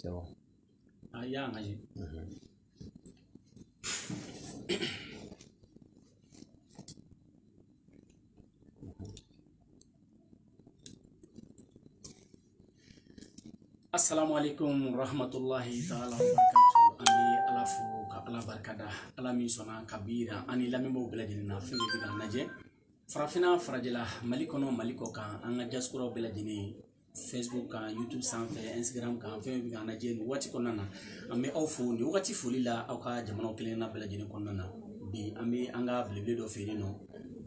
C'est bon. Ah, ya ngaji. Assalamu alaikum rahmatullahi ta'ala wa barakatuh. Ani alafu ka ala barkada ala min sona kabira ani lamimo beladina fengi bida naje farafina farajela malikono maliko kan anga jaskuro beladini Facebook kan YouTube sanfɛ Instagram kan fɛn bɛ kan naje ni waati kɔnɔna na an bɛ aw fo ni wagati foli la aw ka jamana kelen na beladini kɔnɔna na bi an bɛ an ka belebele dɔ feere nɔ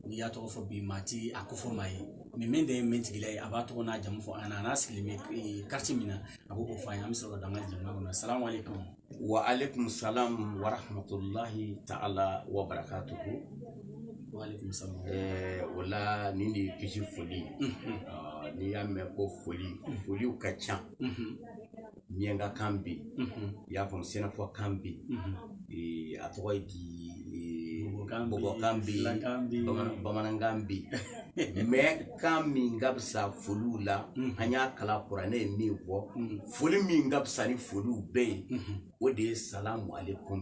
ni y'a tɔgɔ fɔ bi mati a ko fɔ ma ye min de min tigila ye a b'a tɔgɔ n'a jamu fɔ ana n'a sigilen bɛ quartier min na a b'o fɔ an ye an bɛ sɔrɔ ka don an ka jamana kɔnɔ assalamu alaikum wa alaikum salam wa rahmatullahi ta'ala wa barakatuhu wa alaikum salam wala ni de kisi foli ni y'a mɛn ko foliw ka ca miɛnka kan bɛ i y'a faamu sɛnɛfɔ kan bɛ a tɔgɔ ye di bɔbɔkan bɛ bamanankan bɛ mais kan min ka bisa foliw la an y'a kala kuranɛ ye min fɔ foli min ka bisa ni foliw bɛɛ ye o de ye salamu alaikum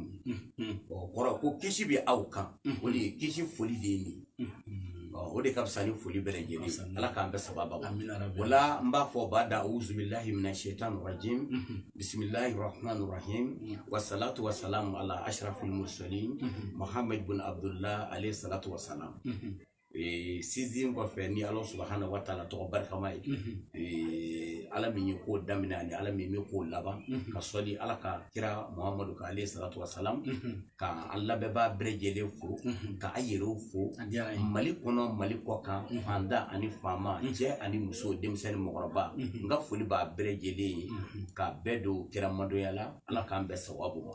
o kɔrɔ ko kisi bɛ aw kan o de ye kisi foli de ye nin o de ka bisa ni foli bɛɛ lajɛlen ala k'an bɛɛ sababa wala n b'a fɔ b'a da auzubillahi minash shaitanir rajim bismillahir rahmanir rahim wassalatu wassalamu ala ashrafil mursalin muhammad bin abdullah alayhi salatu wassalam sizin kɔfɛ ni ala subhanahu wa ta'ala tɔgɔ barikama ye ala min ye ko daminɛ ani ala min ye ko laban ka sɔli ala ka kira muhammadu ka alayhi salatu wassalam ka an lamɛnbaa bɛɛ lajɛlen fo ka a yɛrɛw fo mali kɔnɔ mali kɔ kan fanda ani faama cɛ ani muso denmisɛnnin mɔgɔkɔrɔba n ka foli b'a bɛɛ lajɛlen ye ka bɛɛ don kira madoya la ala k'an bɛɛ sababu ma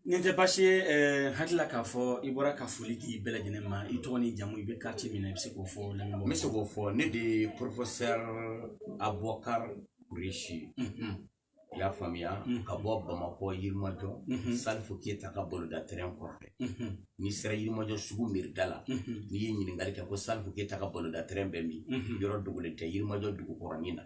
nin tɛ baasi ye hakilila k'a fɔ i bɔra ka foli di bɛɛ lajɛlen ma i tɔgɔ ni jamu i bɛ quartier min na i bɛ se k'o fɔ lamɛnbagaw n bɛ se k'o fɔ ne de ye professeur Abubakar Kureshi i y'a faamuya ka bɔ Bamakɔ Yirimajɔ Salifu Keyita ka boloda terrain kɔfɛ n'i sera Yirimajɔ sugu miirida la n'i ye ɲininkali kɛ ko Salifu Keyita ka boloda terrain bɛ min yɔrɔ dogolen tɛ Yirimajɔ dugukɔrɔnin na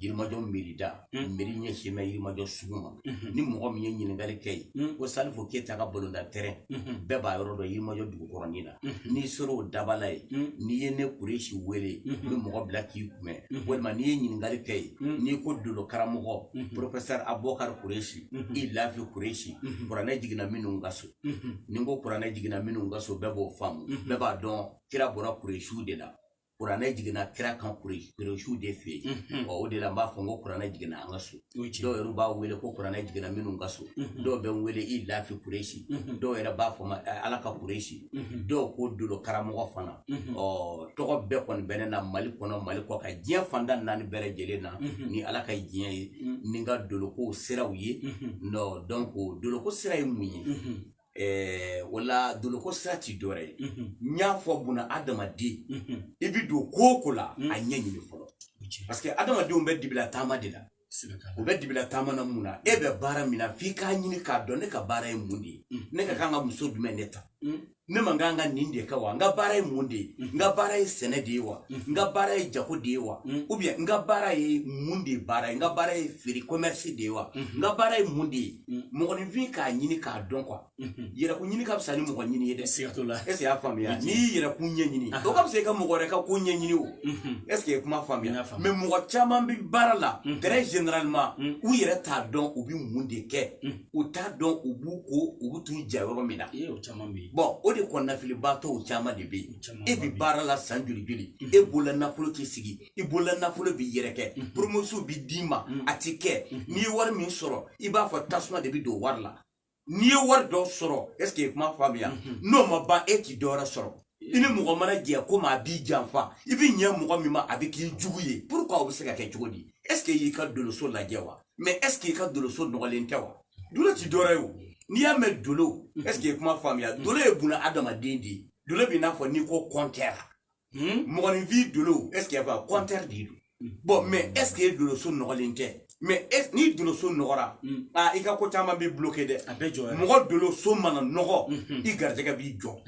Yirimajɔ miirida miiri ɲɛsin bɛ Yirimajɔ sugu ma ni mɔgɔ min ye ɲininkali kɛ yen ko Salifu Keyita ka boloda terrain bɛɛ b'a yɔrɔ dɔn Yirimajɔ dugukɔrɔnin na n'i sera o dabala ye n'i ye ne Kureshi wele n bɛ mɔgɔ bila k'i kunbɛn walima n'i ye ɲininkali kɛ yen n'i ko dolo karamɔgɔ professeur Abubakar Kureshi i Lafi Kureshi kuranɛ jiginna minnu ka so ni n ko kuranɛ jiginna minnu ka so bɛɛ b'o faamu bɛɛ b'a dɔn kira bɔra Kureshiw de la kuranɛ jiginna kira kan Kureshiw de fɛ yen o de la n b'a fɔ n ko kuranɛ jiginna an ka so dɔw yɛrɛ b'a wele ko kuranɛ jiginna minnu ka so dɔw bɛ n wele i Lafi Kureshi dɔw yɛrɛ b'a fɔ ala ka Kureshi dɔw ko dolo karamɔgɔ fana tɔgɔ bɛɛ kɔni bɛ ne na Mali kɔnɔ Mali kɔ ka diɲɛ fanda naani bɛɛ lajɛlen na ni ala ka diɲɛ ye ni n ka doloko siraw ye donc doloko sira ye mun ye wala doloko sira ti dɔwɛrɛ ye n y'a fɔ buna adamaden i bi don ko o ko la a ɲɛ ɲini fɔlɔ parce que adamadenw bɛ dibila taama de la u bɛ dibila taama na mun na e bɛ baara min na f'i k'a ɲini k'a dɔn ne ka baara ye mun de ye ne ka kan ka muso jumɛn de ta ne man kan ka nin de kɛ wa n ka baara ye mun de ye n ka baara ye sɛnɛ de ye wa n ka baara ye jago de ye wa ou bien n ka baara ye mun de ye baara ye n ka baara ye feere commerce de ye wa n ka baara ye mun de ye mɔgɔninfin k'a ɲini k'a dɔn quoi yɛrɛkun ɲini ka fisa ni mɔgɔ ɲini ye dɛ est-ce que y'a faamuya n'i y'i yɛrɛkun ɲɛ ɲini o ka fisa i ka mɔgɔ wɛrɛ ka ko ɲɛ ɲini o est-ce que i kuma faamuya mais mɔgɔ caman bɛ baara la très généralement u yɛrɛ t'a dɔn u bɛ mun de kɛ u t'a dɔn u b'u ko u bɛ t'u ja yɔrɔ min na bon o de kɔnɔnafilibaatɔw caman de bɛ yen e bɛ baara la san joli joli e bolola nafolo tɛ sigi i bolola nafolo bɛ yɛrɛ kɛ promotion bɛ d'i ma a tɛ kɛ n'i ye wari min sɔrɔ i b'a fɔ tasuma de bɛ don wari la n'i ye wari dɔ sɔrɔ est-ce que i kuma faamuya n'o ma ban e t'i dɔwɛrɛ sɔrɔ i ni mɔgɔ mana jɛ ko maa b'i janfa i bɛ ɲɛ mɔgɔ min ma a bɛ k'i jugu ye pourquoi o bɛ se ka kɛ cogo di est-ce que i y'i ka doloso lajɛ wa mais est-ce que i ka doloso nɔgɔlen tɛ wa dolo t'i dɔwɛrɛ ye o n'i y'a mɛn dolo est-ce que i kuma faamuya dolo ye buna adamaden de ye dolo b'i n'a fɔ n'i ko compteur mɔgɔninfin dolo est-ce que i y'a fɔ compteur de don bon mais est-ce que doloso nɔgɔlen tɛ mais ni dolo so nogora i ka ko tama bi bloqué de mogo dolo so mana nogo i garjaga bi jo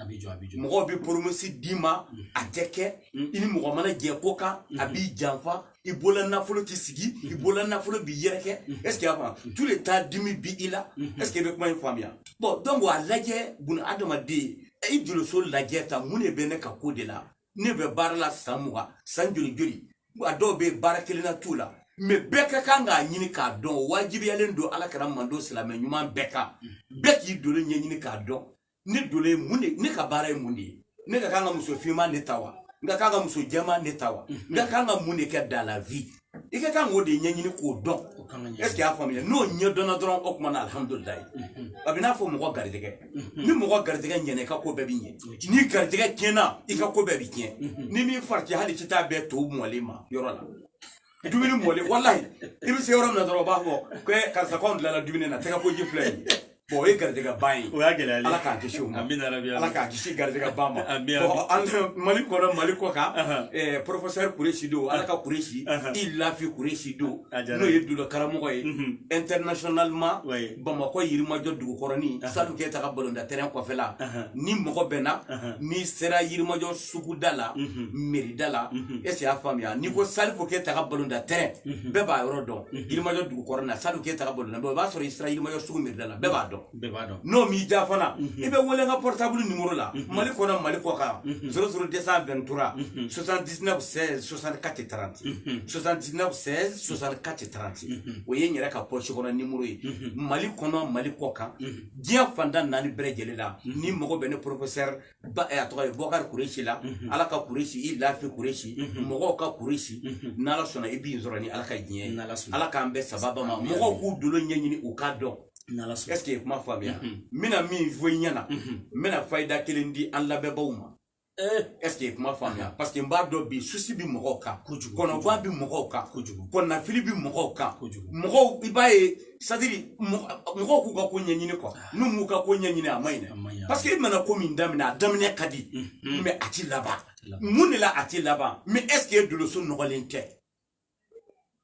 mogo bi promosi dima ateke ini mogo mana je koka abi janfa i bola nafolo ti sigi i bola nafolo bi yereke est-ce que avant tous les temps dimi bi ila est-ce que be kuma infamia bon donc wa laje bun adama de i dolo so laje ta mune be ne ka ko de la ne be barla samuga sanjuri juri adobe barakelina tula mais beka kanga nyini ka don wajibi yalen do ala kana mando silame nyuma beka beki dole nyini ka don ne dole munde ne ka bara munde ne ka kanga muso fima ne tawa nga kanga muso jama ne tawa nga kanga munde ke dans la vie e ka kanga de nyini ko don est ce que a famille no nye dona dron okmana alhamdulillah abina fo mo gardege ni mo gardege nyene ka ko bebi nye ni gardege kena e ka ko bebi kien ni mi farti hali cita be to molima yorola dumini mole wallahi ibi se yoram na dro ba ko ka sa kon la dumini na tega ko jifle bo e gardega bayi o ya gele ala ka ke shuma amina rabbi ala ka ke shi gardega bama bo an maliko ka professeur Kureshi do ala ka Kureshi il la fi Kureshi do no yedu do karamo ye internationalement Bamako yirima joddu koroni sadu ke ta ka bolonda terrain ko fela ni moko bena ni sera yirima jo sugudala meridala esi afamia ni ko salfo ke ta ka bolonda terrain beba yorodo yirima joddu korona sadu ke ta ka bolonda bo ba so isra yirima jo sugu meridala beba no mi jafana ibe wole nga portable numéro la maliko na maliko ka 00223 79 16 64 30 79 16 64 30 o ye nyere ka poche kono numéro yi maliko na maliko ka dia fanda nani brejele la ni mogo bene professeur ba e atoy Bokar Kureshi la ala ka Kureshi il la fi Kureshi mogo ka Kureshi nala sona ibi nzorani ala ka nyen ala ka ambe sababa ma mogo ku dulo nyenyini o ka do est-ce que ma famille mina mi voyana mina faida kelindi an labebawma est-ce que ma famille parce que mbado bi souci bi mokoka kono ba bi mokoka kono na fili bi mokoka moko ibaye sadiri moko ku ka ko nyanyine ko nu mu ka ko nyanyine amaine parce que mana ko min damina damine kadi mais ati laba munila ati laba mais est-ce que de le son nogolente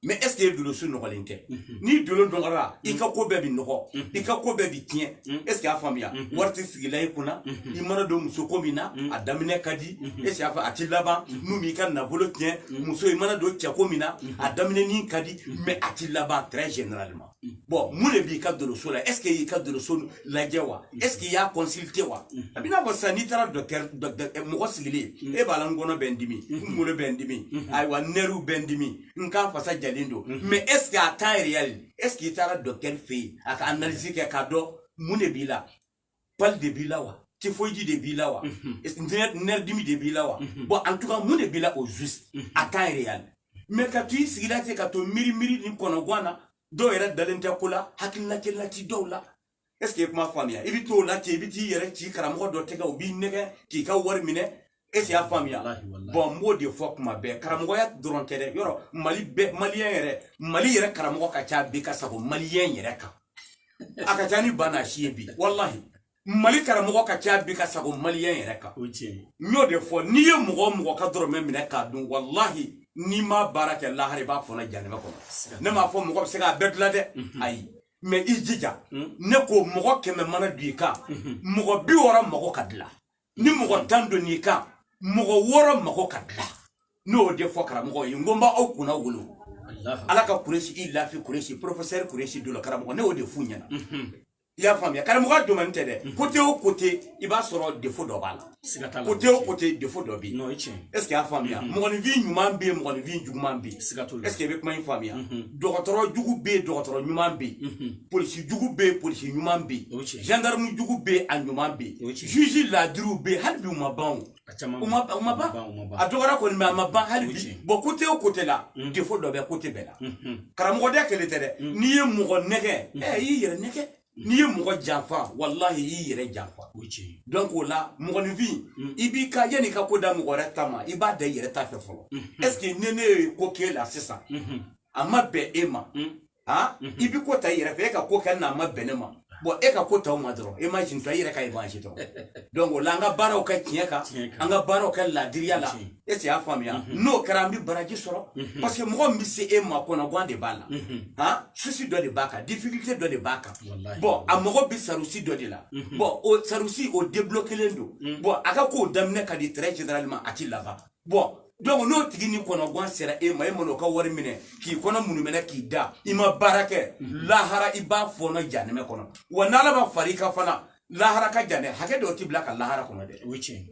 mais est-ce que de l'eau nogolente ni de l'eau dongara i ka ko bebi nogo i ka ko bebi tien est-ce que a famille warti sigila ikuna i mana do muso ko mina adamine kadi est-ce que a atilaba nu mi kan na bolo tien muso i mana do tia ko mina adamine ni kadi mais atilaba très généralement bon mune bi ka de l'eau là est-ce que i ka de l'eau la jewa est-ce qu'il y a consulté wa abina ba sanitaire docteur mo sigile e balangono bendimi ngolo bendimi ay wa neru bendimi nka fasa mais est-ce qu'il y a temps réel est-ce qu'il y a docteur fait à analyser que cadeau mune bila pal de bilawa tifoidi de bilawa nerdimi de bilawa bon en tout cas mune bila au juste à temps réel mais quand tu sigila te ka to miri ni kono gwana do era dalente kula hakilla kelati dawla est-ce que ma famille ibi to la ti biti yere ti karamo do te ka obi nege ki ka war mine et c'est la famille bon mot de fois kuma be karamogo ya doron tede yoro mali be malien yere mali yere karamogo ka cha be ka sako malien yere ka aka tani bana shiebi wallahi mali karamogo ka cha be ka sako malien yere ka nyo de fois ni ye mogo ka doron memine ka dun wallahi ni ma baraka lahari ba fona janema ko ne ma fo mogo se ka bedla de ayi mais ijija ne ko mogo keme mana duika mogo bi wora mogo kadla ni mogo tando ni ka mogo woro mako kadla no de fokara mogo ngomba o kuna wulu ala ka Kureshi illa fi Kureshi professeur Kureshi do la karamo ne o de funyana ya famia karamo do man tede côté au côté il va soro défaut do bala côté au côté défaut do bi est-ce que ya famia mogo ni vi nyuma be mogo ni vi juguma be est-ce que be kuma famia dokotoro jugu be dokotoro nyuma be police jugu be police nyuma be gendarme jugu be anyuma be juge la dru be halbi uma ban uma ba adora ko ma ba halbi bo côté au côté là défaut do be côté bela karamo de kele tede ni ye mogo nege yi yere nege ni ye mogo janfa wallahi yi yere janfa donc là mogo ni vi ibi ka yani ka ko da mogo retama iba da yere ta fe folo est-ce que nene ko ke la c'est ça ama be ema ha ibi ko ta yere fe ka ko kan na ma benema bon e ka ko taw ma dɔrɔn e ma jin to yɛrɛ ka i bansi to donc la nga baraw ka tiɲɛ kan an ka baraw ka ladiriya la e se y'a faamuya n'o kɛra an bɛ baraji sɔrɔ parce que mɔgɔ min bɛ se e ma kɔnɔ gan de b'a la han souci dɔ de b'a kan difficulté dɔ de b'a kan bon a mɔgɔ bɛ sarusi dɔ de la bon o sarusi o débloquélen don bon a ka kow daminɛ ka di très généralement a ti laban bon donc n'o tigi ni kɔnɔguwan sera e ma e mana o ka wari minɛ k'i kɔnɔ munumɛnɛ k'i da i ma baara kɛ lahara i b'a fɔɔnɔ janɛmɛ kɔnɔ wa n'ala ma far'i kan fana lahara ka jan dɛ hakɛ dɔw ti bila ka lahara kɔnɔ dɛ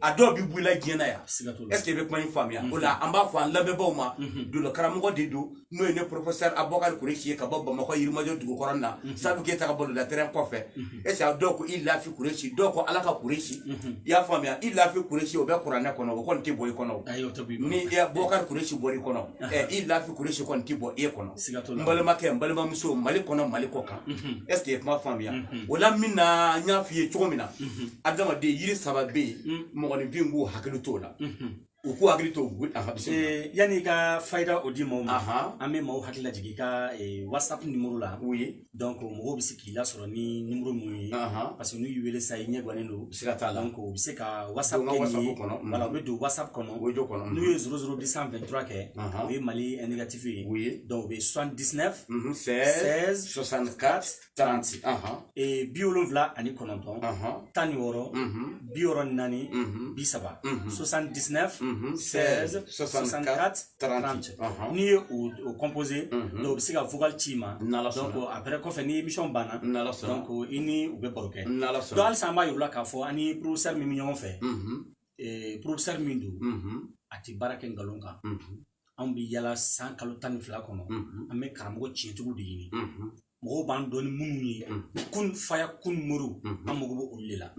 a dɔw bi bɔ i la diɲɛ na yan est ce que i bɛ kuma in faamuya o la an b'a fɔ an lamɛnbaaw ma dolo karamɔgɔ de don n'o ye ne professeur Abubakar Kuresi ye ka bɔ Bamakɔ Yirimajɔ dugukɔrɔ na Salifu Keyita ka bɔ terrain kɔfɛ est ce que dɔw ko i Lafi Kuresi dɔw ko Ala ka Kuresi i y'a faamuya i Lafi Kuresi o bɛ kuranɛ kɔnɔ o kɔni tɛ bɔ i kɔnɔ ni Abubakar Kuresi bɔr'i kɔnɔ i Lafi Kuresi kɔni tɛ bɔ e kɔnɔ n balimakɛ n balimamuso Mali kɔnɔ Mali kɔ kan est ce que i ye kuma faamuya o la min na n y'a f'i ye cogo min na adamaden yiri saba bɛ yen mɔgɔninfin b'u hakili t'o la u k'u hakili to yanni ka fayida o di maaw ma an bɛ maaw hakili lajigin i ka whatsapp numéro la donc mɔgɔw bɛ se k'i lasɔrɔ ni numéro mun ye parce que n'u y'i wele sisan i ɲɛ guwanen don donc u bɛ se ka whatsapp kɛ nin ye voilà u bɛ don whatsapp kɔnɔ n'u ye 00223 kɛ o ye Mali indicatif ye donc u bɛ 79 16 64 30 79 64 79 16 64 30 n'i ye o composé donc u bɛ se ka vocal ci ma donc après kɔfɛ ni émission banna donc i ni u bɛ baro kɛ donc halisa an b'a yir'u la k'a fɔ an ni professeur min bɛ ɲɔgɔn fɛ professeur min don a tɛ baara kɛ nkalon kan anw bɛ yala san kalo 12 kɔnɔ an bɛ karamɔgɔ tiɲɛtigiw de ɲini mɔgɔw b'an dɔn ni minnu ye kun faya kun muru an mago bɛ olu de la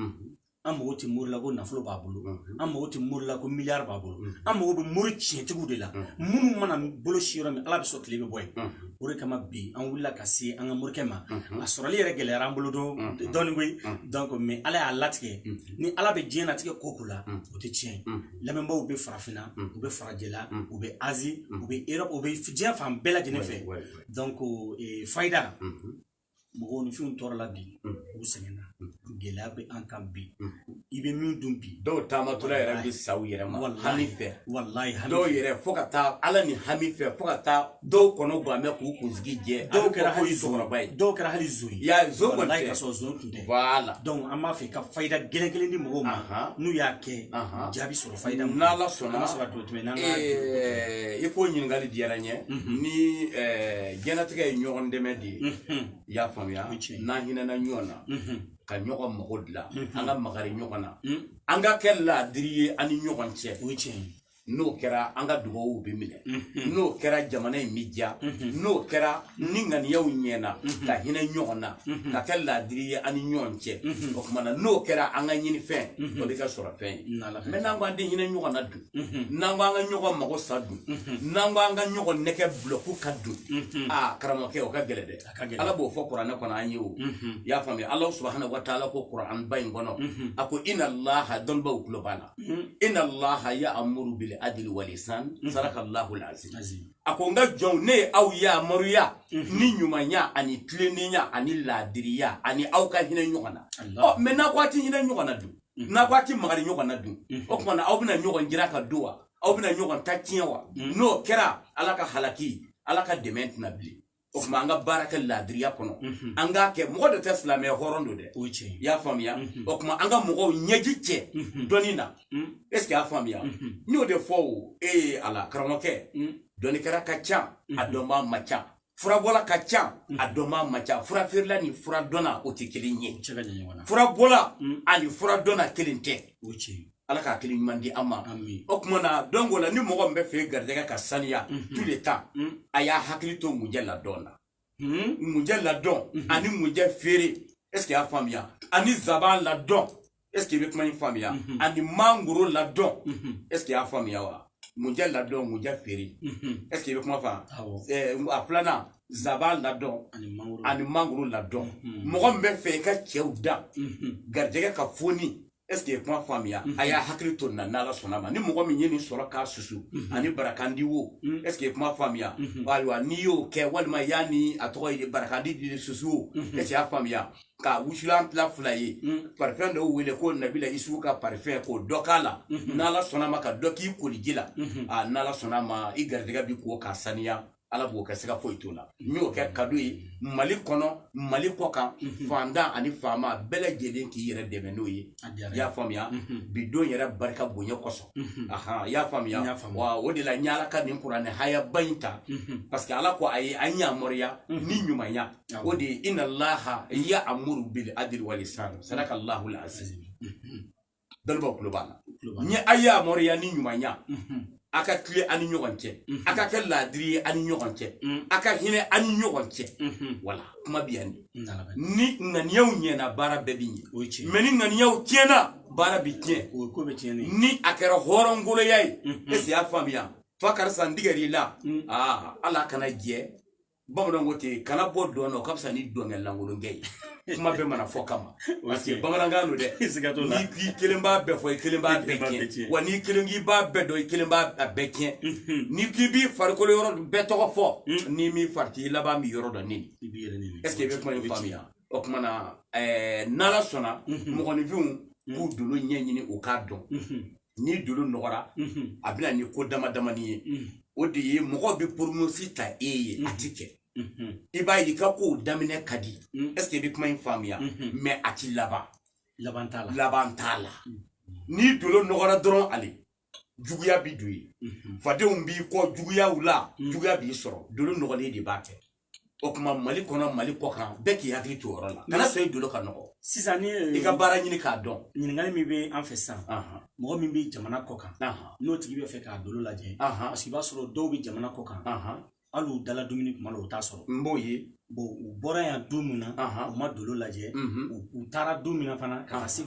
an mago tɛ mori la ko nafolo b'a bolo an mago tɛ mori la ko miliyari b'a bolo an mago bɛ mori tiɲɛtigiw de la minnu mana bolo si yɔrɔ min ala bɛ sɔn tile bɛ bɔ yen o de kama bi an wulila ka se an ka morikɛ ma a sɔrɔli yɛrɛ gɛlɛyara an bolo dɔɔnin koyi donc mais ala y'a latigɛ ni ala bɛ diɲɛ latigɛ ko ko la o tɛ tiɲɛ lamɛnbaaw bɛ farafinna u bɛ farajɛla u bɛ azi u bɛ Europe u bɛ diɲɛ fan bɛɛ lajɛlen fɛ donc fayida mɔgɔw ni fɛnw tɔɔrɔ la bi u sɛgɛnna gɛlɛya bɛ an kan bi i bɛ min dun bi dɔw taamatɔla yɛrɛ bɛ sa u yɛrɛ ma hami fɛ walayi dɔw yɛrɛ fo ka taa ala ni hami fɛ fo ka taa dɔw kɔnɔ gan mɛ k'u kunsigi jɛ dɔw kɛra hali zɔrɔba ye dɔw kɛra hali zo ye zo kɔni tɛ ka sɔrɔ zo tun tɛ voilà donc an b'a fɛ ka fayida gɛlɛn di mɔgɔw ma n'u y'a kɛ jaabi sɔrɔ fayida mun n'ala sɔnna an ka sɔrɔ to tɛmɛ n'an ka i ko ɲininkali diyara n ye ni diɲɛlatigɛ ye ɲɔgɔn dɛmɛ de ye i y'a faamuya n'an hinɛna ɲɔgɔn na ka ɲɔgɔn mago dilan an ka magari ɲɔgɔn na an ka kɛ laadiri ye an ni ɲɔgɔn cɛ o ye tiɲɛ ye n'o kɛra an ka dugawu bɛ minɛ n'o kɛra jamana in bɛ diya n'o kɛra ni ŋaniyaw ɲɛna ka hinɛ ɲɔgɔn na ka kɛ laadiri ye an ni ɲɔgɔn cɛ o tuma na n'o kɛra an ka ɲinifɛn o bɛ kɛ sɔrɔ fɛn ye mɛ n'an ko an tɛ hinɛ ɲɔgɔn na dun n'an ko an ka ɲɔgɔn mago sa dun n'an ko an ka ɲɔgɔn nɛgɛ bulɔku ka dun karamɔgɔkɛ o ka gɛlɛn dɛ ala b'o fɔ kuranɛ kɔnɔ an ye o i y'a faamuya ala subahana wa taala ko kuran ba in kɔnɔ a ko inna allaha dɔnnibaw tulo b'a la inna allaha ya'muru bil adli wal ihsan sarakallahu al-azim ako nga jɔnw ne aw yamaruya ni ɲumanya ani tileniya ani laadiriya ani aw ka hinɛ ɲɔgɔn na mais n'a ko a tɛ hinɛ ɲɔgɔn na dun n'a ko a tɛ magari ɲɔgɔn na dun o tuma na aw bɛna ɲɔgɔn jira ka don wa aw bɛna ɲɔgɔn ta tiɲɛ wa n'o kɛra ala ka halaki ala ka dɛmɛ tɛna bilen o tuma an ka baara kɛ laadiriya kɔnɔ an k'a kɛ mɔgɔ dɔ tɛ silamɛ hɔrɔn don dɛ o ye tiɲɛ ye i y'a faamuya o tuma an ka mɔgɔw ɲɛji cɛ dɔnni na est ce que i y'a faamuya n y'o de fɔ o ala karamɔgɔkɛ dɔnnikɛla ka ca a dɔnbaa ma ca furabɔla ka ca a dɔnbaa ma ca fura feerela ni fura dɔnna o tɛ kelen ye furabɔla ani fura dɔnna kelen tɛ o ye tiɲɛ ye ala ka hakili ɲuman di an ma o tuma na donc o la ni mɔgɔ min bɛ fɛ garijɛgɛ ka saniya tous les temps a y'a hakili to ŋunjɛ ladɔn na ŋunjɛ ladɔn ani ŋunjɛ feere est ce que i y'a faamuya ani zaban ladɔn est ce que i bɛ kuma in faamuya ani mangoro ladɔn est ce que i y'a faamuya wa ŋunjɛ ladɔn ŋunjɛ feere est ce que i bɛ kuma faamu a filanan zaban ladɔn ani mangoro ladɔn mɔgɔ min bɛ fɛ i ka cɛw dan garijɛgɛ ka foni est-ce que kuma faamuya a y'a hakili to na n'ala sɔnna ma ni mɔgɔ min ye nin sɔrɔ k'a susu ani barakandi wo est-ce que kuma faamuya ayiwa n'i y'o kɛ walima y'a ni a tɔgɔ ye barakandi di susu wo est-ce que y'a faamuya ka wusulan tila fila ye parfɛn dɔw wele ko nabila isufu ka parfɛn k'o dɔ k'a la n'ala sɔnna ma ka dɔ k'i koliji la n'ala sɔnna ma i garijɛgɛ bi ko k'a saniya ala b'o kɛ siga foyi t'o la n y'o kɛ kado ye mali kɔnɔ mali kɔ kan fandan ani faama bɛɛ lajɛlen k'i yɛrɛ dɛmɛ n'o ye i y'a faamuya bi don yɛrɛ barika bonya kosɔn i y'a faamuya wa o de la n y'ala ka nin kuranɛ hayaba in ta parce que ala ko a ye an yamariya ni ɲumanya o de ye inna allaha ya'muru bil adli wal ihsan sadaka allahu al aziz dɔnnibaw tulo b'a la n ye a yamariya ni ɲumanya a ka tile ani ɲɔgɔn cɛ a ka kɛ laadiri ye ani ɲɔgɔn cɛ a ka hinɛ ani ɲɔgɔn cɛ wala kuma bɛ yan ni ŋaniyaw ɲɛna baara bɛɛ bɛ ɲɛ mais ni ŋaniyaw tiɲɛna baara bɛ tiɲɛ ni a kɛra hɔrɔngoloya ye est-ce que y'a faamuya fa karisa n tigɛr'i la ala kana jɛ bamananw ko ten kana bɔ dɔn na o ka fisa ni dɔnkɛlankolonkɛ ye kuma bɛɛ mana fɔ kama parce que bamanankan don dɛ n'i k'i kelen b'a bɛɛ fɔ i kelen b'a bɛɛ tiɲɛ wa n'i kelen k'i b'a bɛɛ dɔn i kelen b'a bɛɛ tiɲɛ n'i k'i b'i farikolo yɔrɔ bɛɛ tɔgɔ fɔ n'i m'i fari t'i laban b'i yɔrɔ dɔn nini est-ce que i bɛ kuma in faamuya o tuma na n'ala sɔnna mɔgɔninfinw k'u dolo ɲɛɲini u k'a dɔn ni dolo nɔgɔra a bɛna ni ko dama damani ye o de ye mɔgɔ bɛ promosi ta e ye a ti kɛ i b'a ye i ka kow daminɛ ka di est-ce que i bɛ kuma in faamuya mais a ti laban t'a la ni dolo nɔgɔra dɔrɔn ale juguya bi don ye fadenw b'i kɔ juguyaw la juguya b'i sɔrɔ dolo nɔgɔlen de b'a kɛ o tuma mali kɔnɔ mali kɔ kan bɛɛ k'i hakili to o yɔrɔ la kana sɔn i dolo ka nɔgɔ sisan ni i ka baara ɲini k'a dɔn ɲininkali min bɛ an fɛ sisan mɔgɔ min bɛ jamana kɔ kan n'o tigi bɛ fɛ k'a dolo lajɛ parce que i b'a sɔrɔ dɔw bɛ jamana kɔ kan hali u dala dumuni kuma la u t'a sɔrɔ n b'o ye u bɔra yan don min na u ma dolo lajɛ u taara don min na fana ka se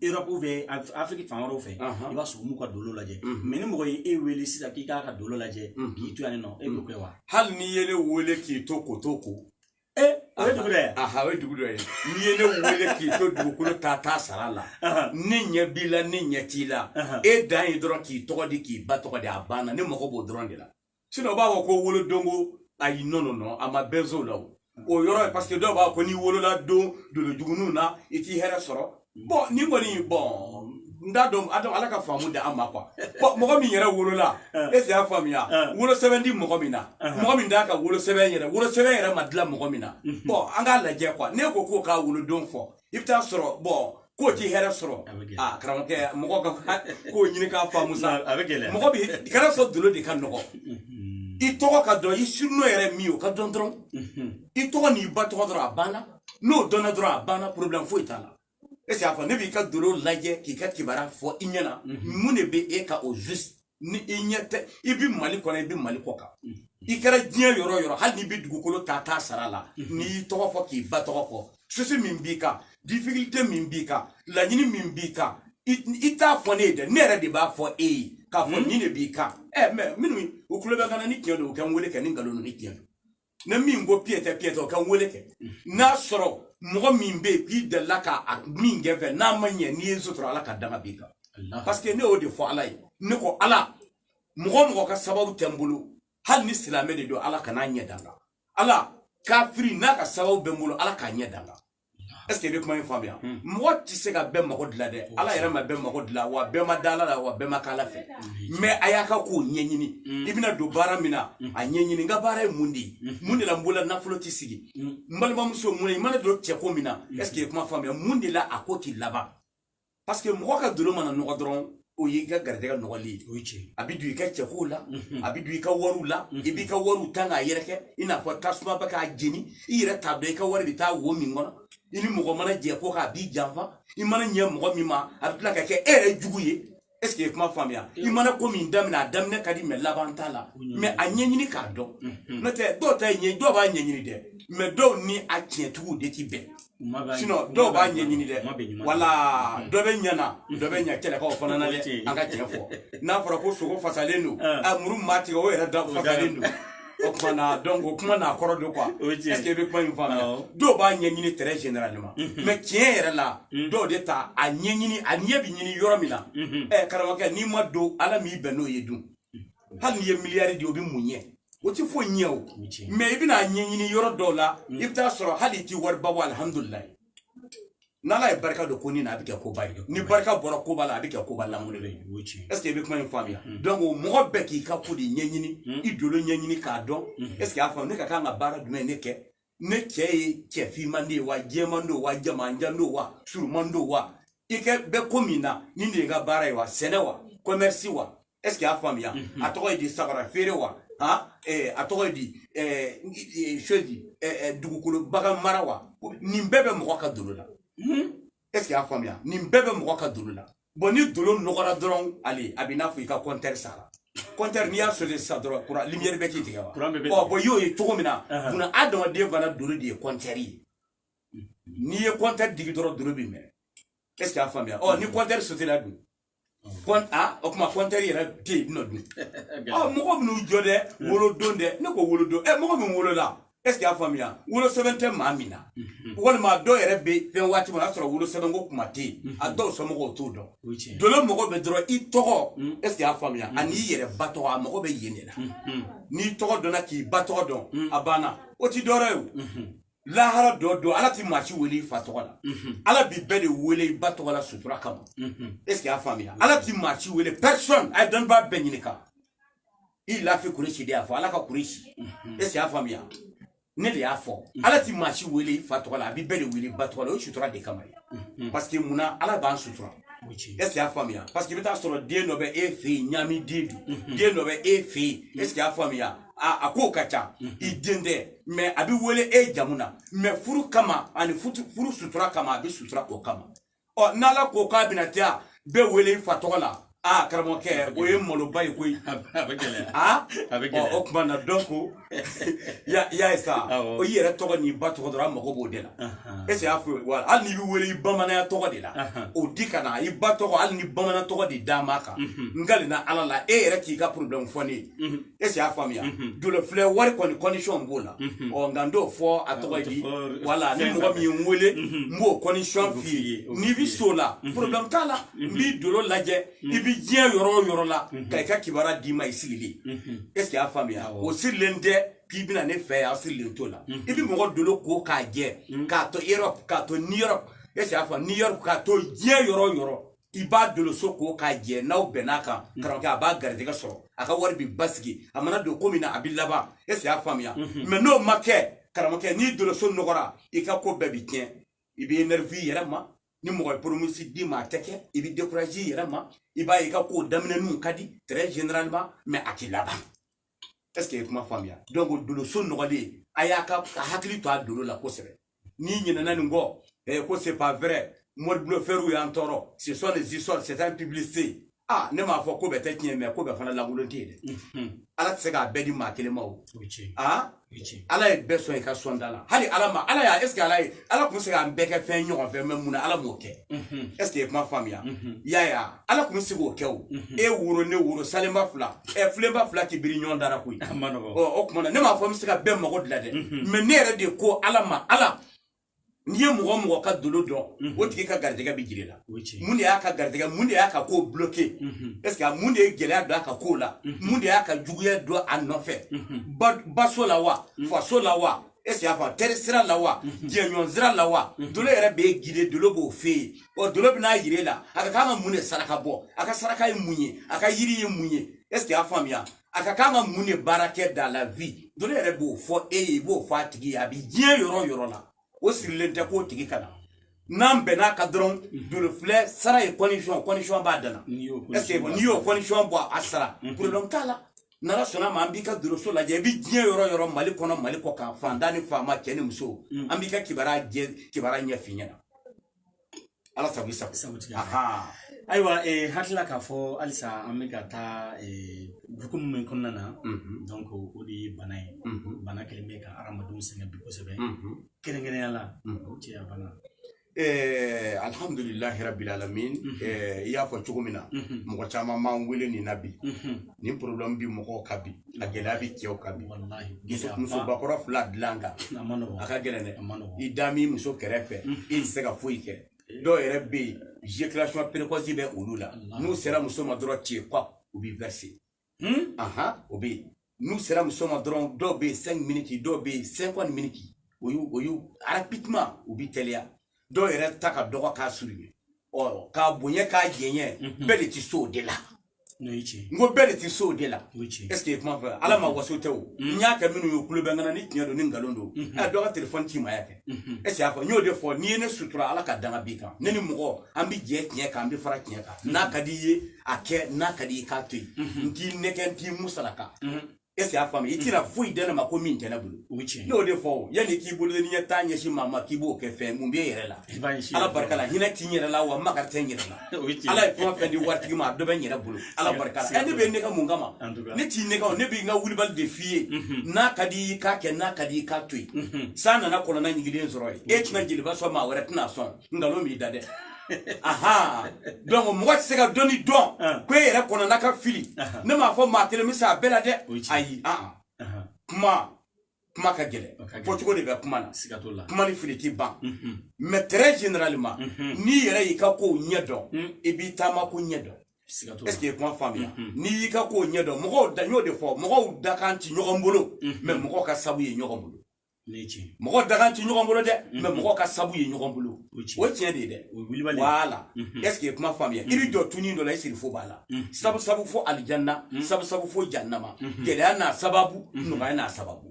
Europe fɛ Afiriki fan wɛrɛw fɛ i b'a sɔrɔ u m'u ka dolo lajɛ mais ni mɔgɔ ye e wele sisan k'i k'a ka dolo lajɛ k'i to yan nɔ e b'o kɛ wa hali n'i ye ne wele k'i to ko to ko o ye dugu dɔ ye o ye dugu dɔ ye n'i ye ne wele k'i to dugukolo ta sara la ne ɲɛ b'i la ne ɲɛ t'i la e dan ye dɔrɔn k'i tɔgɔ di k'i ba tɔgɔ di a banna ne mago b'o dɔrɔn de la sinon b'a fɔ ko wolodongo ayi non a ma bɛnzo la o yɔrɔ parce que dɔw b'a ko n'i wolola don dolojuguniw na i t'i hɛrɛ sɔrɔ bon ni kɔni n t'a dɔn ala ka faamu di an ma quoi bon mɔgɔ min yɛrɛ wolola est-ce que y'a faamuya wolosɛbɛn di mɔgɔ min na mɔgɔ min t'a ka wolosɛbɛn yɛrɛ ma dilan mɔgɔ min na bon an k'a lajɛ quoi ne ko k'o k'a wolodon fɔ i bɛ taa sɔrɔ bon k'o t'i hɛrɛ sɔrɔ karamɔgɔkɛ mɔgɔ ka k'o ɲini k'a faamu sa mɔgɔ bi kana sɔn dolo de ka nɔgɔ i tɔgɔ ka dɔn i surno yɛrɛ min o ka dɔn dɔrɔn i tɔgɔ n'i ba tɔgɔ dɔrɔn a banna n'o dɔnna dɔrɔn a banna problème foyi t'a la est-ce que a fɔ ne b'i ka dolo lajɛ k'i ka kibaruya fɔ i ɲɛna mun de bɛ e ka o juste ni i ɲɛ tɛ i bɛ mali kɔnɔ i bɛ mali kɔ kan i kɛra diɲɛ yɔrɔ o yɔrɔ hali n'i bɛ dugukolo ta sara la n'i y'i tɔgɔ fɔ k'i ba tɔgɔ fɔ souci min b'i kan difficulté min b'i kan laɲini min b'i kan i t'a fɔ ne ye dɛ ne yɛrɛ de b'a fɔ e ye k'a fɔ nin de b'i kan mais minnu u tulo bɛ ka na ni tiɲɛ don u ka n wele kɛ ni nkalon don ni tiɲɛ don ne min ko pied tɛ o ka n wele kɛ n'a sɔrɔ mɔgɔ min bɛ yen k'i delila ka min kɛ fɛ n'a ma ɲɛ n'i ye sɔrɔ ala ka danga b'i kan parce que ne y'o de fɔ ala ye ne ko ala mɔgɔ ka sababu tɛ n bolo hali ni silamɛ de don ala kana ɲɛ danga ala kafiri n'a ka sababu bɛ n bolo ala k'a ɲɛ danga est-ce que i bɛ kuma in faamuya mɔgɔ tɛ se ka bɛɛ mago dilan dɛ ala yɛrɛ ma bɛɛ mago dilan wa bɛɛ ma da ala la wa bɛɛ ma k'ala fɛ mais a y'a ka kow ɲɛɲini i bɛna don baara min na a ɲɛɲini n ka baara ye mun de ye mun de la n bolola nafolo tɛ sigi n balimamuso mun i mana don cɛko min na est-ce que i ye kuma faamuya mun de la a ko t'i laban parce que mɔgɔ ka dolo mana nɔgɔ dɔrɔn o y'i ka garijɛgɛ nɔgɔli ye a bɛ don i ka cɛkow la a bɛ don i ka wariw la i b'i ka wariw tan k'a yɛrɛkɛ i n'a fɔ tasuma bɛ k'a jeni i yɛrɛ t'a dɔn i ka wari bɛ taa wo min kɔnɔ i ni mɔgɔ mana jɛ ko k'a b'i janfa i mana ɲɛ mɔgɔ min ma a bɛ tila ka kɛ e yɛrɛ jugu ye est-ce que i ye kuma faamuya i mana ko min daminɛ a daminɛ ka di mais laban t'a la mais a ɲɛɲini k'a dɔn n'o tɛ dɔw ta ye dɔw b'a ɲɛɲini dɛ mais dɔw ni a tiɲɛtigiw de ti bɛn sinon dɔw b'a ɲɛɲini dɛ wala dɔ bɛ ɲɛna dɔ bɛ ɲɛ cɛlakaw fana na dɛ an ka tiɲɛ fɔ n'a fɔra ko sogo fasalen don muru maa tigɛ o yɛrɛ da fasalen don o kumana donc o kuma na kɔrɔ de quoi est-ce que be kuma in faamuya dɔw b'a ɲɛɲini très généralement mais tiɲɛ yɛrɛ la dɔw de ta a ɲɛɲini a ɲɛ bi ɲini yɔrɔ min na karamɔgɔkɛ n'i ma don ala m'i bɛn n'o ye dun hali n'i ye miliyari di o bi mun ɲɛ o ti foyi ɲɛ o mais i bɛna ɲɛɲini yɔrɔ dɔw la i bɛ taa sɔrɔ hali i ti wari ba bɔ alihamudulilayi n'ala ye barika don ko nin na a bɛ kɛ koba ye ni barika bɔra koba la a bɛ kɛ koba lamunɛ de ye est-ce que i bɛ kuma in faamuya donc mɔgɔ bɛɛ k'i ka ko de ɲɛɲini i dolo ɲɛɲini k'a dɔn est-ce que a faamu ne ka kan ka baara jumɛn ne kɛ ne cɛ ye cɛ finman de ye wa jɛman don wa jamajan don wa suruman don wa i kɛ bɛ ko min na nin de ye n ka baara ye wa sɛnɛ wa commerce wa est-ce que a faamuya a tɔgɔ ye di sabara feere wa a tɔgɔ ye di chose dugukolo bagan mara wa nin bɛɛ bɛ mɔgɔ ka dolo la est-ce que a faamuya nin bɛɛ bɛ mɔgɔ ka dolo la bon ni dolo nɔgɔra dɔrɔn ale a bɛ n'a fɔ i ka compteur sara compteur n'i y'a sɔrɔ sisan dɔrɔn courant lumière bɛ k'i tigɛ wa bon i y'o ye cogo min na buna adamaden fana dolo de ye compteur ye n'i ye compteur digi dɔrɔn dolo bɛ minɛ est-ce que a faamuya ni compteur sautera dun o kuma compteur yɛrɛ tɛ yen nɔ dun mɔgɔ minnu jɔ dɛ wolodon dɛ ne ko wolodon mɔgɔ min wolola est-ce que a faamuya wolosɛbɛn tɛ maa min na walima dɔw yɛrɛ bɛ fɛn waati min na a sɔrɔ wolosɛbɛn ko kuma tɛ yen a dɔw somɔgɔw t'o dɔn dolo mɔgɔ bɛ dɔrɔn i tɔgɔ est-ce que a faamuya ani i yɛrɛ ba tɔgɔ a mɔgɔ bɛ yen de la n'i tɔgɔ dɔnna k'i ba tɔgɔ dɔn a banna o ti dɔwɛrɛ ye o lahara dɔ don ala ti maa si wele i fa tɔgɔ la ala bi bɛɛ de wele i ba tɔgɔ la sutura kama est-ce que a faamuya ala ti maa si wele personne a ye dɔnnibaa bɛɛ ɲininka i lafi kuresi de y'a fɔ ala ka kuresi est-ce que a faamuya ne de y'a fɔ ala ti maa si wele i fa tɔgɔ la a bi bɛɛ de wele i ba tɔgɔ la o sutura de kama ye parce que munna ala b'an sutura est-ce que a faamuya parce que i bɛ taa sɔrɔ den dɔ bɛ e fɛ yen ɲaami den don den dɔ bɛ e fɛ yen est-ce que a faamuya a ko ka ca i den tɛ mais a bɛ wele e jamu na mais furu kama ani furu sutura kama a bɛ sutura o kama n'ala ko k'a bɛna taa bɛɛ wele i fa tɔgɔ la karamɔgɔkɛ o ye maloba ye koyi a bɛ gɛlɛya o tuma na donc y'a ye sa o i yɛrɛ tɔgɔ n'i ba tɔgɔ dɔrɔn a mago b'o de la est-ce que y'a fɔ wala hali n'i bɛ wele i bamananya tɔgɔ de la o di ka na i ba tɔgɔ hali ni bamanan tɔgɔ de d'a ma kan ngali na ala la e yɛrɛ k'i ka problème fɔ ne ye est-ce que y'a faamuya dolo filɛ wari kɔni condition b'o la nka n t'o fɔ a tɔgɔ di wala ni mɔgɔ min ye n wele n b'o condition f'i ye n'i bɛ s'o la problème t'a la n b'i dolo lajɛ i bɛ diɲɛ yɔrɔ o yɔrɔ la ka i ka kibaruya d'i ma i sigilen est-ce que y'a faamuya o sirilen tɛ k'i bɛna ne fɛ yan sirilen t'o la i bɛ mɔgɔ dolo ko k'a jɛ k'a to Europe k'a to New York est-ce que y'a faamu New York k'a to diɲɛ yɔrɔ o yɔrɔ i b'a dolo so ko k'a jɛ n'aw bɛnn'a kan karamɔgɔkɛ a b'a garijɛgɛ sɔrɔ a ka wari bɛ basigi a mana don ko min na a bɛ laban est-ce que y'a faamuya mais n'o ma kɛ karamɔgɔkɛ n'i dolo so nɔgɔra i ka ko bɛɛ bɛ tiɲɛ i bɛ énerve i yɛrɛ ma ni mɔgɔ ye promotion d'i ma a tɛ kɛ i bɛ décourager i yɛrɛ ma i b'a ye i ka ko daminɛninw ka di très généralement mais a tɛ laban est-ce que i ye kuma faamuya donc dolo so nɔgɔlen a y'a ka hakili to a dolo la kosɛbɛ n'i ɲinɛna nin kɔ ko c'est pas vrai mori bluffeurs y'an tɔɔrɔ ce sont des histoires c'est un publicité ne m'a fɔ ko bɛɛ tɛ tiɲɛ mais ko bɛɛ fana lankolon tɛ yen dɛ ala tɛ se k'a bɛɛ di maa kelen ma o ala ye bɛɛ sɔn i ka sɔnda la hali ala ma ala y'a est-ce que ala tun bɛ se k'an bɛɛ kɛ fɛn ɲɔgɔn fɛ mais mun na ala m'o kɛ est-ce que i ye kuma faamuya yaya ala tun bɛ se k'o kɛ o e woro ne woro salenba fila filenba fila tɛ biri ɲɔgɔn dara koyi o tuma na ne m'a fɔ n bɛ se ka bɛɛ mago dilan dɛ mais ne yɛrɛ de ko ala ma ala n'i ye mɔgɔ mɔgɔ ka dolo dɔn o tigi ka garijɛgɛ bɛ jiri la mun de y'a ka garijɛgɛ mun de y'a ka ko bloqué est-ce que mun de ye gɛlɛya don a ka ko la mun de y'a ka juguya don a nɔfɛ baso la wa faso la wa est-ce que y'a fɔ teri sira la wa jɛɲɔgɔn sira la wa dolo yɛrɛ b'e guider dolo b'o f'e ye dolo bɛn'a yir'e la a ka kan ka mun de saraka bɔ a ka saraka ye mun ye a ka yiri ye mun ye est-ce que y'a faamuya a ka kan ka mun de baara kɛ dans la vie dolo yɛrɛ b'o fɔ e ye i b'o fɔ a tigi ye a bɛ diɲɛ yɔrɔ o yɔrɔ la o sirilen tɛ k'o tigi ka na n'an bɛn'a ka dɔrɔn dolo filɛ sara ye condition b'a dan na est-ce que n'i y'o condition bɔ a sara problème t'a la n'ala sɔnna ma an b'i ka doloso lajɛ i bɛ diɲɛ yɔrɔ o yɔrɔ mali kɔnɔ mali kɔ kan fantan ni faama cɛ ni muso an b'i ka kibaruya ɲɛ f'i ɲɛna ala sago i sago ayiwa hakilila k'a fɔ halisa an bɛ ka taa hukumu min kɔnɔna na donc o de ye bana ye bana kelen bɛ ka hadamadenw sɛgɛn bi kosɛbɛ kɛrɛnkɛrɛnnenya la o cɛya bana alhamdulillahi rabbil alamin i y'a fɔ cogo min na mɔgɔ caman m'an wele nin na bi ni problème bi mɔgɔw ka bi a gɛlɛya bi cɛw ka bi musobakɔrɔ fila dilan kan a ka gɛlɛn dɛ i da min muso kɛrɛfɛ i tɛ se ka foyi kɛ dɔw yɛrɛ bɛ yen éjaculation précoce bɛ olu la n'u sera muso ma dɔrɔn tiɲɛ quoi u bɛ verser o bɛ yen n'u sera muso ma dɔrɔn dɔw bɛ yen 5 minutes dɔw bɛ yen 50 minutes o y'u rapidement u bɛ teliya dɔw yɛrɛ ta ka dɔgɔ k'a surunya k'a bonya k'a jɛnyɛ bɛɛ de tɛ se o de la n ko bɛɛ de tɛ se o de la est ce que i kuma fɛ ala ma waso tɛ o n y'a kɛ minnu ye kulo bɛ n kana ni tiɲɛ don ni nkalon don dɔ ka telefɔni ci maaya kɛ est ce que y'a fɔ n y'o de fɔ n'i ye ne sutura ala ka danga b'i kan ne ni mɔgɔ an bɛ jɛ tiɲɛ kan an bɛ fara tiɲɛ kan n'a ka di i ye a kɛ n'a ka di i k'a to yen n t'i nɛgɛ n t'i musalaka est ce que y'a faamu i tɛna foyi dɛnɛ ma ko min tɛ ne bolo n'o de fɔ yanni k'i bolo ni ɲɛ taa ɲɛsin maa ma k'i b'o kɛ fɛn mun b'e yɛrɛ la ala barika la hinɛ t'i yɛrɛ la wa makari tɛ n yɛrɛ la ala ye fɛn o fɛn di waritigi ma a dɔ bɛ n yɛrɛ bolo ala barika la ne bɛ nɛgɛ mun kama ne t'i nɛgɛ ne bɛ n ka wulibali de f'i ye n'a ka di i k'a kɛ n'a ka di i k'a to yen san nana kɔnɔna ɲigilen sɔrɔ ye e tɛna jeliba sɔn maa wɛrɛ tɛna sɔn nkalon b'i da dɛ donc mɔgɔ tɛ se ka dɔnni dɔn ko e yɛrɛ kɔnɔna ka fili ne m'a fɔ maa kelen bɛ se a bɛɛ la dɛ ayi kuma ka gɛlɛn fɔcogo de bɛ kuma na kuma ni fili t'i ban mais très généralement n'i yɛrɛ y'i ka kow ɲɛ dɔn i b'i taama ko ɲɛ dɔn est ce que i kuma faamuya n'i y'i ka kow ɲɛ dɔn mɔgɔw da n y'o de fɔ mɔgɔw da kan ti ɲɔgɔn bolo mais mɔgɔw ka sabu ye ɲɔgɔn bolo mɔgɔ dagan ti ɲɔgɔn bolo dɛ mais mɔgɔ ka sabu ye ɲɔgɔn bolo o tiɲɛ de ye dɛ voilà est ce que i kuma faamuya i bɛ jɔ tunin dɔ la i siri fo b'a la sabu fo alijanna sabu fo jannama gɛlɛya n'a sababu nɔgɔya n'a sababu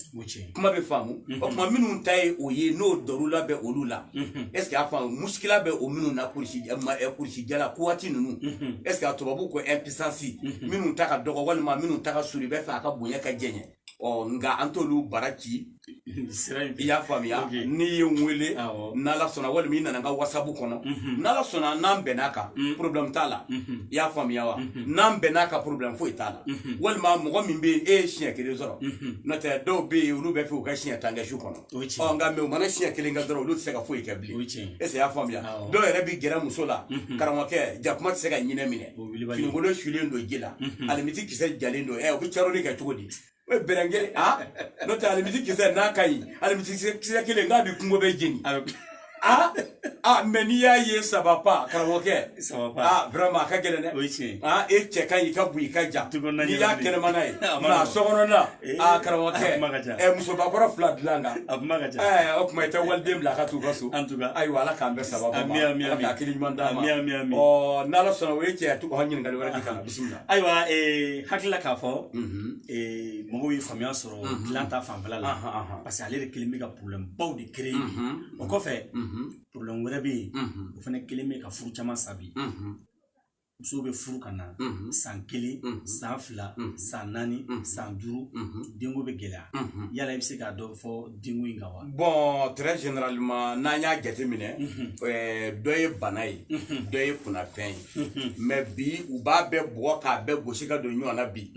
kuma bɛ faamu o tuma minnu ta ye o ye n'o dɔrɔla bɛ olu la est ce que a faamu muskila bɛ o minnu na kurusi jala ko waati ninnu est ce que a tubabu ko impuissance minnu ta ka dɔgɔ walima minnu ta ka suri bɛ fɛ a ka bonya ka jɛɲɛ nka an t'olu bara ci i y'a faamuya n'i ye n wele n'ala sɔnna walima i nana n ka wasabu kɔnɔ n'ala sɔnna n'an bɛnn'a kan problème t'a la i y'a faamuya wa n'an bɛnn'a kan problème foyi t'a la walima mɔgɔ min bɛ yen e ye siɲɛ kelen sɔrɔ n'o tɛ dɔw bɛ yen olu bɛ fɛ u ka siɲɛ tan kɛ su kɔnɔ nka mɛ u mana siɲɛ kelen kɛ dɔrɔn olu tɛ se ka foyi kɛ bilen est ce que i y'a faamuya dɔw yɛrɛ bɛ gɛrɛ muso la karamɔgɔkɛ jakuma tɛ se ka ɲinɛ minɛ finikolo sulen don ji la alimiti kisɛ jalen don u bɛ caroli kɛ cogo di o bɛrɛngere n'o tɛ alimiti kisɛ n'a ka ɲi alimiti kisɛ kelen n'a bɛ kungo bɛ jeni mais n'i y'a ye saba pa karamɔgɔkɛ vraiment a ka gɛlɛn dɛ e cɛ ka ɲi i ka bon i ka ja n'i y'a kɛnɛmana ye nka sokɔnɔna karamɔgɔkɛ musobakɔrɔ fila dilan kan o tuma i tɛ waliden bila a ka t'u ka so ayiwa ala k'an bɛɛ sababu ma ala k'a hakili ɲuman d'a ma n'ala sɔnna o ye cɛ ya to ka ɲininkali wɛrɛ di ka na bisimila ayiwa hakilila k'a fɔ mɔgɔw ye faamuya sɔrɔ dilan ta fanfɛla la parce que ale de kelen bɛ ka problème baw de créer o kɔfɛ problème wɛrɛ bɛ yen o fana kelen bɛ ka furu caman sabi musow bɛ furu ka na san 1 san 2 san 4 san 5 denko bɛ gɛlɛya yala i bɛ se k'a dɔ fɔ denko in kan wa bon très généralement n'an y'a jateminɛ dɔ ye bana ye dɔ ye kunnafɛn ye mais bi u b'a bɛɛ bugɔ k'a bɛɛ gosi ka don ɲɔgɔn na bi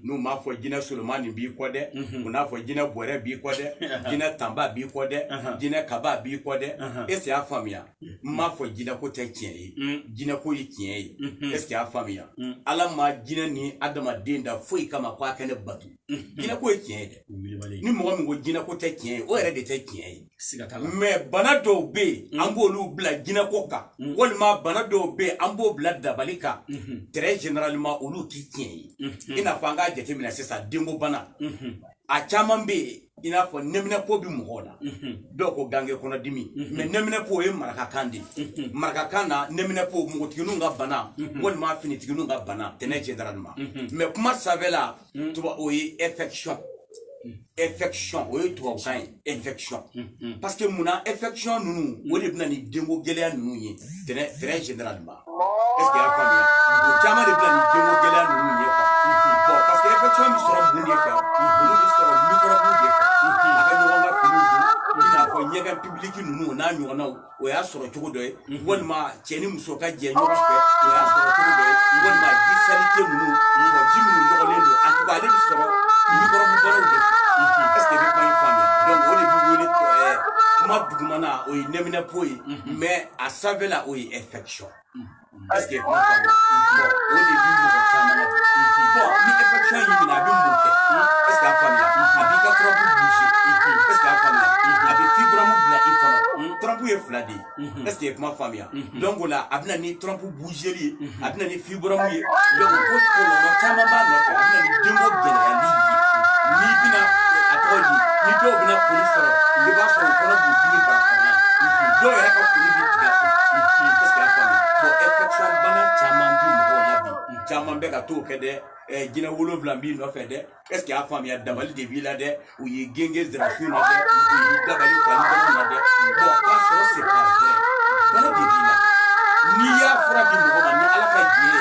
n'u m'a fɔ jinɛ solomani b'i kɔ dɛ u n'a fɔ jinɛ bɔrɛ b'i kɔ dɛ jinɛ tanba b'i kɔ dɛ jinɛ kaba b'i kɔ dɛ est ce que y'a faamuya n m'a fɔ jinɛ ko tɛ tiɲɛ ye jinɛ ko ye tiɲɛ ye est ce que y'a faamuya ala ma jinɛ ni adamaden da foyi kama ko a kɛ ne batu jinɛ ko ye tiɲɛ ye dɛ ni mɔgɔ min ko jinɛ ko tɛ tiɲɛ ye o yɛrɛ de tɛ tiɲɛ ye mais bana dɔw bɛ yen an b'olu bila jinɛ ko kan walima bana dɔw bɛ yen an b'o bila dabali kan très généralement olu tɛ tiɲɛ ye i n'a fɔ an k'a jateminɛ sisan denko bana a caman bɛ yen i n'a fɔ nɛminɛpo bɛ mɔgɔw la dɔw ko gange kɔnɔdimi mais nɛminɛpo o ye marakakan de ye marakakan na nɛminɛpo npogotigininw ka bana walima finitigininw ka bana tɛnɛ généralement mais kuma sanfɛla o ye infection o ye tubabukan ye infection parce que munna infection ninnu o de bɛ na ni denko gɛlɛya ninnu ye très généralement est ce que y'a faamuya o caman de bɛ na ni denko gɛlɛya ninnu ye quoi bon parce que infection bɛ sɔrɔ mun de fɛ olu bɛ sɔrɔ microbe de fɛ a ka ɲɔgɔn ka finiw don i n'a fɔ ɲɛgɛn public ninnu n'a ɲɔgɔnnaw o y'a sɔrɔ cogo dɔ ye walima cɛ ni muso ka jɛ ɲɔgɔn fɛ o y'a sɔrɔ cogo dɔ ye walima ji salité ninnu ji minnu nɔgɔlen don a tugu ale bɛ sɔrɔ microbe banaw de fɛ est ce que i bɛ kuma in faamuya donc o de bɛ wele kuma dugumana o ye nemina po ye mais a sanfɛ la o ye infection est-ce que kuma faamuya o de bi mɔgɔ caman na bon ni infection y'i minɛ a bɛ mun kɛ est-ce que a faamuya a b'i ka trompe bouger est-ce que a faamuya a bɛ fibrome bila i kɔnɔ trompe ye fila de ye est-ce que kuma faamuya donc o la a bɛna ni trompe bougeli ye a bɛna ni fibrome ye donc ko kɔlɔlɔ caman b'a nɔfɛ a bɛna ni denko gɛlɛyali ye n'i bɛna a tɔgɔ di ni dɔw bɛna koli sɔrɔ i b'a sɔrɔ o kɔnɔ b'u dimi bara kɔnɔna dɔw yɛrɛ ka koli bɛ tigɛ est-ce que a faamuya bon infection bana caman bi mɔgɔw la bi caman bɛ ka t'o kɛ dɛ jinɛ 7 b'i nɔfɛ dɛ est-ce que a faamuya dabali de b'i la dɛ u ye genge zirafin na dɛ u ye dabali fali dɔrɔn na dɛ bon k'a sɔrɔ c'est pas vrai bana de b'i la n'i y'a fura di mɔgɔ ma ni ala ka diɲɛ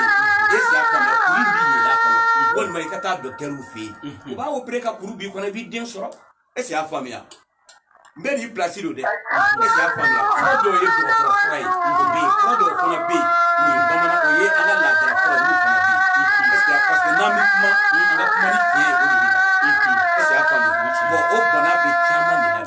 ye est-ce que a faamuya kuru b'i yɛlɛ a kɔnɔ walima i ka taa docteur fɛ yen u b'a opérer ka kuru b'i kɔnɔ i b'i den sɔrɔ est-ce que a faamuya n bɛ n'i place do dɛ est-ce que a faamuya fura dɔw ye dɔgɔtɔrɔ fura ye o bɛ yen fura dɔw fana bɛ yen o ye bamanan o ye an ka laadala fura olu fana bɛ yen est-ce que parce que n'an bɛ kuma an ka kuma ni tiɲɛ ye o de bɛ na est-ce que a faamuya bon o bana bɛ caman de la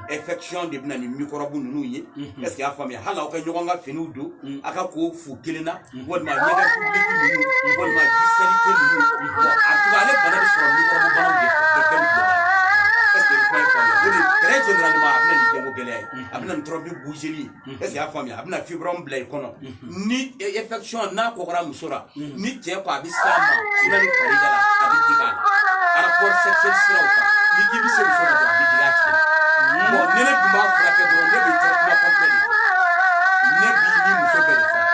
bi infection de bɛ na ni microbe ninnu ye est-ce que a faamuya hali aw ka ɲɔgɔn ka finiw don a ka ko fu kelen na walima ɲɛgɛn public ninnu walima ji salité ninnu bon en tout cas ale bana bɛ sɔrɔ microbe banaw de fɛ docteur b'o la est-ce que kuma in faamuya o de très généralement a bɛna ni denko gɛlɛya ye a bɛna ni trompe bougeli est-ce que a faamuya a bɛna fibrome bila i kɔnɔ ni infection n'a kɔgɔra muso la ni cɛ ko a bɛ s'a ma sinɛ ni fari da la a bɛ digi a la rapport sexuel siraw kan ni k'i bɛ se muso ma dɔrɔn a bɛ digi a tigi la bon ne dun b'a furakɛ dɔrɔn ne bɛ traitement complet de ne b'i ni muso bɛɛ de furakɛ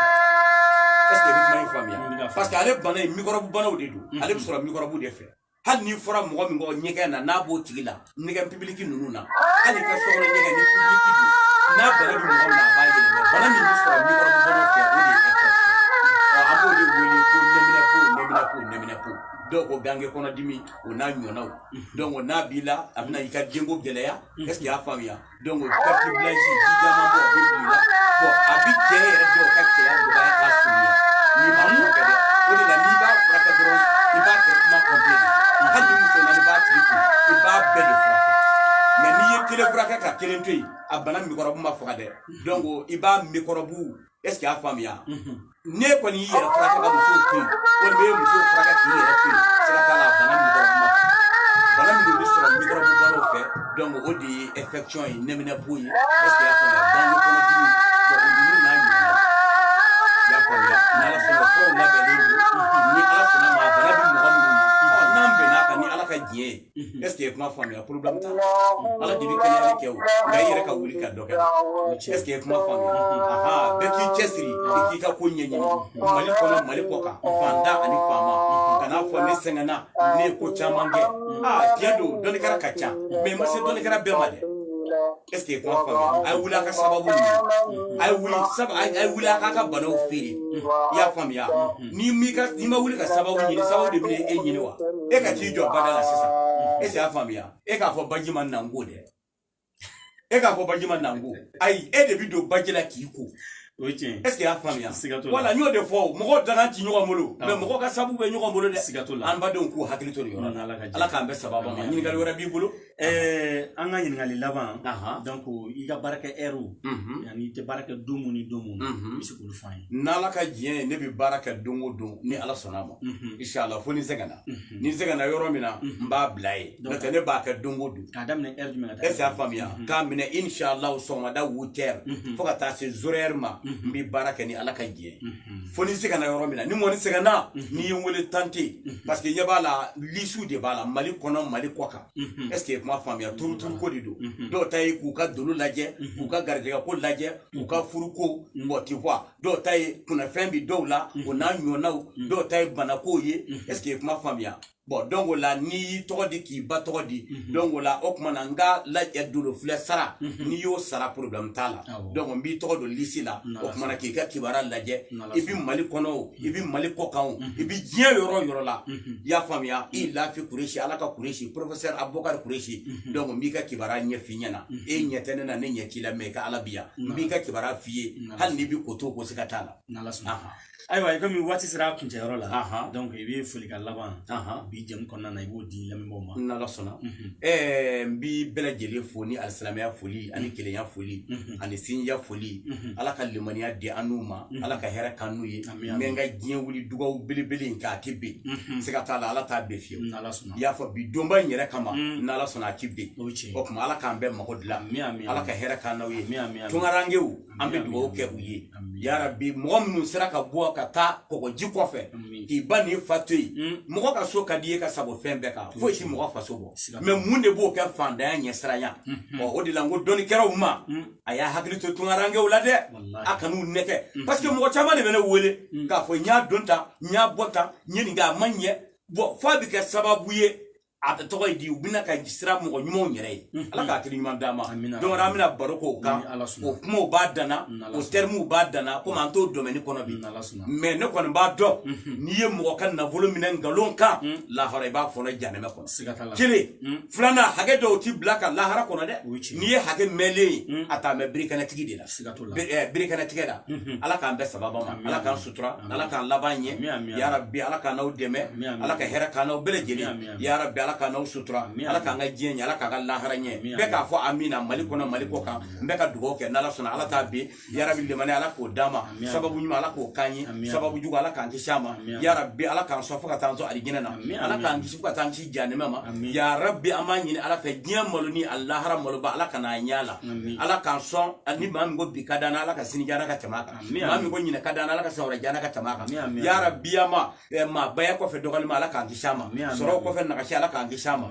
est-ce que i bɛ kuma in faamuya parce que ale bana in microbe banaw de don ale bɛ sɔrɔ microbe de fɛ hali n'i fɔra mɔgɔ min kɔ ɲɛgɛn na n'a b'o tigi la ɲɛgɛn public ninnu na hali ka sokɔnɔ ɲɛgɛn ni public don n'a bana bɛ mɔgɔ min na a b'a yɛlɛmɛ bana min bɛ sɔrɔ microbe banaw fɛ o de ye infection an b'o de wele ko nɛminɛpo dɔw ko gange kɔnɔdimi o n'a ɲɔgɔnnaw donc n'a b'i la a bɛna i ka denko gɛlɛya est-ce que i y'a faamuya donc carte blanche ji jɛman bɔ a bɛ bila i la bon a bɛ cɛ yɛrɛ dɔw ka cɛya dɔgɔya k'a surunya n'i m'a furakɛ dɛ o de la n'i b'a furakɛ dɔrɔn i b'a traitement complet de hali ni muso naani b'a tigi kun i b'a bɛɛ de furakɛ mais n'i ye kelen furakɛ ka kelen to yen a bana microbe ma faga dɛ donc i b'a microbe est-ce que i y'a faamuya ne kɔni y'i yɛrɛ furakɛ ka muso to yen walima i ye muso furakɛ k'i yɛrɛ to yen sira t'a la bana microbe ma faga bana min bɛ sɔrɔ microbe banaw fɛ donc o de ye infection ye nɛminɛpo ye est-ce que i y'a faamuya gange kɔnɔdimi bon o ninnu n'a ɲɔgɔnnaw i y'a faamuya n'ala sɔnna furaw labɛnnen don ni ala sɔnna ma bana bɛ mɔgɔ minnu na n'an bɛnna kan ni ala ka diɲɛ ye est-ce que i kuma faamuya problème t'a la ala de bɛ kɛnɛyali kɛ o nka i yɛrɛ ka wuli ka dɔ kɛ est-ce que i kuma faamuya bɛɛ k'i cɛsiri i k'i ka ko ɲɛɲini mali kɔnɔ mali kɔ kan fanda ani faama kana fɔ ne sɛgɛnna ne ye ko caman kɛ tiɲɛ don dɔnnikɛla ka ca mais ma se dɔnnikɛla bɛɛ ma dɛ est-ce que i kuma faamuya a ye wuli a ka sababu ɲini a ye wuli a k'a ka banaw feere i y'a faamuya n'i ma wuli ka sababu ɲini sababu de bɛna e ɲini wa e ka t'i jɔ bada la sisan est-ce que i y'a faamuya e k'a fɔ baji ma nango dɛ e k'a fɔ baji ma nango ayi e de bɛ don baji la k'i ko est-ce que i y'a faamuya wala n y'o de fɔ mɔgɔw dagan ti ɲɔgɔn bolo mais mɔgɔ ka sababu bɛ ɲɔgɔn bolo dɛ an badenw k'u hakili to nin yɔrɔ la ala k'an bɛɛ sababa ma ɲininkali wɛrɛ b'i bolo an ka ɲininkali laban donc i ka baarakɛ ɛriw ani i tɛ baara kɛ don mun ni don mun i bɛ se k'olu fɔ an ye n'ala ka diɲɛ ye ne bɛ baara kɛ don o don ni ala sɔnna a ma inshallah fo ni n sɛgɛnna ni n sɛgɛnna yɔrɔ min na n b'a bila ye n'o tɛ ne b'a kɛ don o don k'a daminɛ ɛri jumɛn ka taa est-ce que a faamuya k'a minɛ inshallah sɔgɔmada 8h fo ka taa se 0h ma n bɛ baara kɛ ni ala ka diɲɛ fo ni n sɛgɛnna yɔrɔ min na ni mɔni sɛgɛnna n'i ye n wele tan tɛ parce que ɲɛ b'a la lisiw de b'a la mali kɔnɔ mali kɔ kan est-ce que kuma faamuya turu ko de don dɔw ta ye k'u ka dolo lajɛ k'u ka garijɛgɛ ko lajɛ k'u ka furu ko bon tu vois dɔw ta ye kunnafɛn bi dɔw la o n'a ɲɔgɔnnaw dɔw ta ye banako ye est-ce que kuma faamuya bon donc o la n'i y'i tɔgɔ di k'i ba tɔgɔ di donc o la o tuma na n ka dolo filɛ sara n'i y'o sara problème t'a la donc n b'i tɔgɔ don lisi la o tuma na k'i ka kibaruya lajɛ i bɛ mali kɔnɔ o i bɛ mali kɔ kan o i bɛ diɲɛ yɔrɔ o yɔrɔ la i y'a faamuya i lafi kureshi ala ka kureshi professeur abubakar kureshi donc n b'i ka kibaruya ɲɛf'i ɲɛna e ɲɛ tɛ ne na ne ɲɛ t'i la mais i ka ala bi yan n b'i ka kibaruya f'i ye hali n'i bɛ koto ko siga t'a la ayiwa i komi waati sera a kuncɛyɔrɔ la donc i bɛ folikan laban bi jam kɔnɔna na i b'o di lamɛnbaaw ma n'Ala sɔnna n bi bɛɛ lajɛlen fo ni alisilamɛya foli ani kelenya foli ani sinjiya foli Ala ka limaniya di an n'u ma Ala ka hɛrɛ k'an n'u ye n bɛ n ka diɲɛ wuli dugawu belebele in k'a tɛ ben siga t'a la Ala t'a bɛɛ fiyewu i y'a fɔ bi donba in yɛrɛ kama n'Ala sɔnna a tɛ ben o tuma Ala k'an bɛɛ mago dilan Ala ka hɛrɛ k'an n'aw ye tunkarankew an bɛ dugawu kɛ u ye yarabi mɔgɔ minnu sera ka bɔ ka taa kɔgɔji kɔfɛ k'i ba nin fa to yen mɔgɔ ka so ka di ye ka sago fɛn bɛɛ kan foyi tɛ mɔgɔ faso bɔ mais mun de b'o kɛ fandanya ɲɛsiranya o de la n ko dɔnnikɛlaw ma a y'a hakili to tunkarankew la dɛ a kan'u nɛgɛ parce que mɔgɔ caman de bɛ ne wele k'a fɔ n y'a dɔn tan n y'a bɔ tan n ye nin kɛ a ma ɲɛ bon f'a bɛ kɛ sababu ye a tɔgɔ ye di u bɛna ka sira mɔgɔ ɲumanw yɛrɛ ye Ala k'a hakili ɲuman d'an ma donc an bɛna baro k'o kan o kumaw b'a danna o termes b'a danna komi an t'o domaine kɔnɔ bi mais ne kɔni b'a dɔn n'i ye mɔgɔ ka nafolo minɛ nkalon kan lahara i b'a fɔlɔ jahanɛmɛ kɔnɔ kelen filanan hakɛ dɔw ti bila ka lahara kɔnɔ dɛ n'i ye hakɛ mɛnlen ye a t'a mɛn birikɛnɛtigi de la birikɛnɛtigɛ la Ala k'an bɛɛ sababa ma Ala k'an sutura Ala k'an laban ɲɛ yarabi Ala k'an n'aw dɛmɛ Ala ka hɛrɛ k'an n'aw bɛɛ lajɛlen yarabi Ala k'an n'aw sutura Ala k'an ka diɲɛ ɲɛ Ala k'an ka lahara ɲɛ bɛɛ k'a fɔ amina Mali kɔnɔ Mali kɔ kan n bɛ ka dugawu kɛ n'Ala sɔnna Ala t'a ben yarabi limaniya Ala k'o d'an ma sababu ɲuman Ala k'o k'an ye sababu jugu Ala k'an kisi a ma yarabi Ala k'an sɔn fo ka taa an sɔn alijinɛ na Ala k'an kisi fo ka taa an kisi jahanɛmɛ ma yarabi an b'a ɲini Ala fɛ diɲɛ malo ni a lahara maloba Ala ka n'a ɲɛ la Ala k'an sɔn ni maa min ko bi ka d'an na Ala ka sini diya n'a ka tɛmɛ a kan maa min ko ɲinɛ ka d'an na Ala ka san wɛrɛ diya n'a ka tɛmɛ a kan yarabi an ma maa baya kɔfɛ dɔgɔlima Ala k'an kisi a ma sɔrɔ kɔfɛ nagasi Ala k'an kisi a ma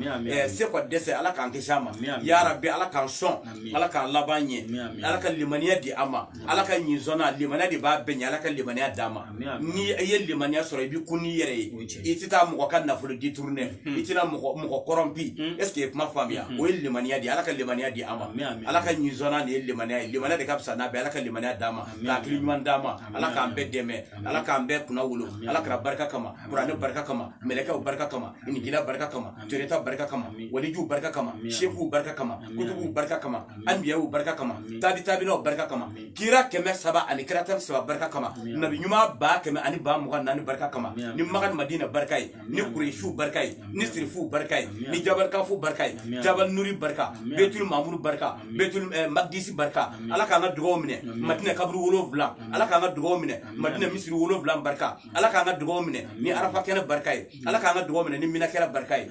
se kɔ dɛsɛ Ala k'an kisi a ma yarabi Ala k'an sɔn Ala k'an laban ɲɛ Ala ka limaniya di an ma Ala ka ɲinzɔnna limaniya de b'a bɛɛ ɲɛ Ala ka limaniya d'an ma ni i ye limaniya sɔrɔ i bɛ kun n'i yɛrɛ ye i tɛ taa mɔgɔ ka nafolo détourner i tɛna mɔgɔ corrompu est ce que i ye kuma faamuya o ye limaniya de ye Ala ka limaniya di an ma Ala ka ɲinzɔnna de ye limaniya ye limaniya de ka fisa n'a bɛɛ Ala ka limaniya d'an ma ka hakili ɲuman d'an ma Ala k'an bɛɛ dɛmɛ Ala k'an bɛɛ kunna wolo Ala kɛra barika kama kuranɛ barika kama mɛlɛkɛw barika kama injila barika kama toreta barika kama walijuw barika kama shefuw barika kama kutubuw barika kama anbiyaw barika kama tabinaw barika kama kira 100 ani kira 3 barika kama nabi ɲuman 100 ani 24 barika kama ni magan madina barika ye ni kureishiw barika ye ni sirifuw barika ye ni jabal kafu barika ye jabal nuri barika betul mamuru barika betul magdisi barika Ala k'an ka dugaw minɛ madina kaburu 7 Ala k'an ka dugaw minɛ madina misiri 7 barika Ala k'an ka dugaw minɛ ni arafa kɛnɛ barika ye Ala k'an ka dugaw minɛ ni mina kɛra barika ye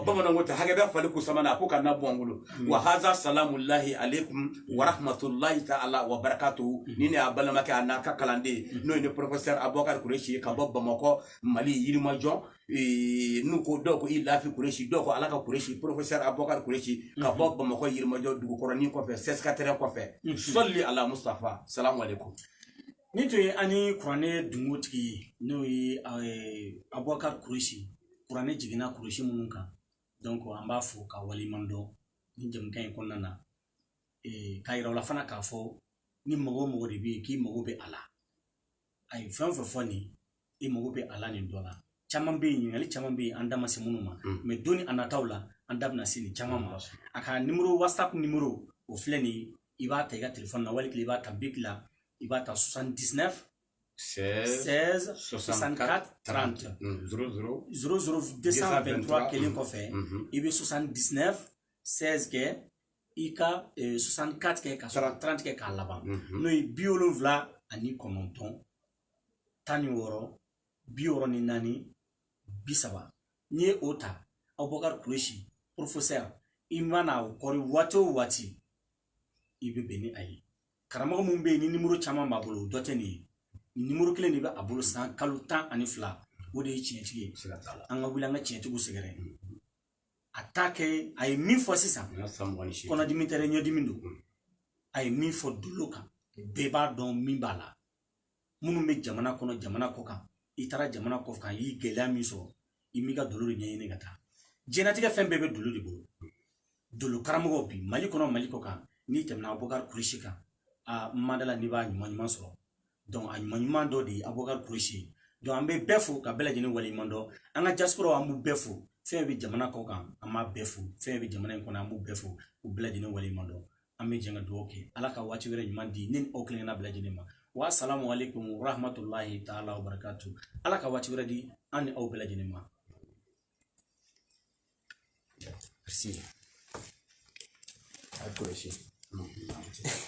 bamananw ko hakɛ bɛ fali ko samana ko kana bɔ an bolo wa haza salamullahi alaikum wa rahmatullahi ta'ala wa barakatuhu ni ne a balimakɛ a n'a ka kalanden n'o ye ne professeur Abubakar Kureshi ka bɔ Bamakɔ Mali Yirimajɔ n'u ko dɔw ko i Lafi Kureshi dɔw ko Ala ka Kureshi professeur Abubakar Kureshi ka bɔ Bamakɔ Yirimajɔ dugukɔrɔnin kɔfɛ CSCATR kɔfɛ sɔli ala Mustafa salamu alaikum ni tun ye ani kuranɛ dungotigi ye n'o ye Abubakar Kureshi kuranɛ jiginna Kureshi minnu kan donc an b'a fɔ ka waliɲuman dɔn ni jamukan in kɔnɔna na k'a yira u la fana k'a fɔ ni mɔgɔ o mɔgɔ de bɛ yen k'i mago bɛ a la a ye fɛn o fɛn fɔ nin i mago bɛ a la nin dɔ la caman bɛ yen ɲininkali caman bɛ yen an da ma se minnu ma mais doni a nataw la an da bɛna se nin caman ma a ka numéro WhatsApp numéro o filɛ nin i b'a ta i ka téléphone na wali kile i b'a ta bic la i b'a ta 79 16 64 30 00 223 kelen kɔfɛ i bɛ 79 16 kɛ i ka 64 kɛ ka 30 kɛ k'a laban n'o ye 79 16 16 64 30 n'i ye o ta Abubakar Kureshi professeur i mana kɔri waati o waati i bɛ bɛn ni a ye karamɔgɔ mun bɛ yen ni numéro caman b'a bolo dɔ tɛ nin ye ni numéro kelen de bɛ a bolo san kalo 12 o de ye tiɲɛtigi ye an ka wuli an ka tiɲɛtigiw sɛgɛrɛ a t'a kɛ a ye min fɔ sisan kɔnɔdimi tɛ dɛ ɲɛdimi don a ye min fɔ dolo kan bɛɛ b'a dɔn min b'a la minnu bɛ jamana kɔnɔ jamana kɔ kan i taara jamana kɔ kan i ye gɛlɛya min sɔrɔ i m'i ka dolo de ɲɛɲini ka taa diɲɛlatigɛ fɛn bɛɛ bɛ dolo de bolo dolo karamɔgɔw bi Mali kɔnɔ Mali kɔ kan n'i tɛmɛna Abubakar Kureshi kan a mandala n'i b'a ɲuman sɔrɔ donc a ɲuman dɔ de ye Abubakar Kureshi donc an bɛ bɛɛ fo ka bɛɛ lajɛlen waleɲuman dɔn an ka diaspora an b'u bɛɛ fo fɛn bɛ jamana kɔ kan an b'a bɛɛ fo fɛn bɛ jamana in kɔnɔ an b'u bɛɛ fo u bɛɛ lajɛlen waleɲuman dɔn an bɛ jɛn ka dugawu kɛ Ala ka waati wɛrɛ ɲuman di ne ni aw kelenna bɛɛ lajɛlen ma wa assalamu alaikum wa rahmatullahi ta'ala wa barakatuh Ala ka waati wɛrɛ di an ni aw bɛɛ lajɛlen ma bisimila a ye kɔlɔsi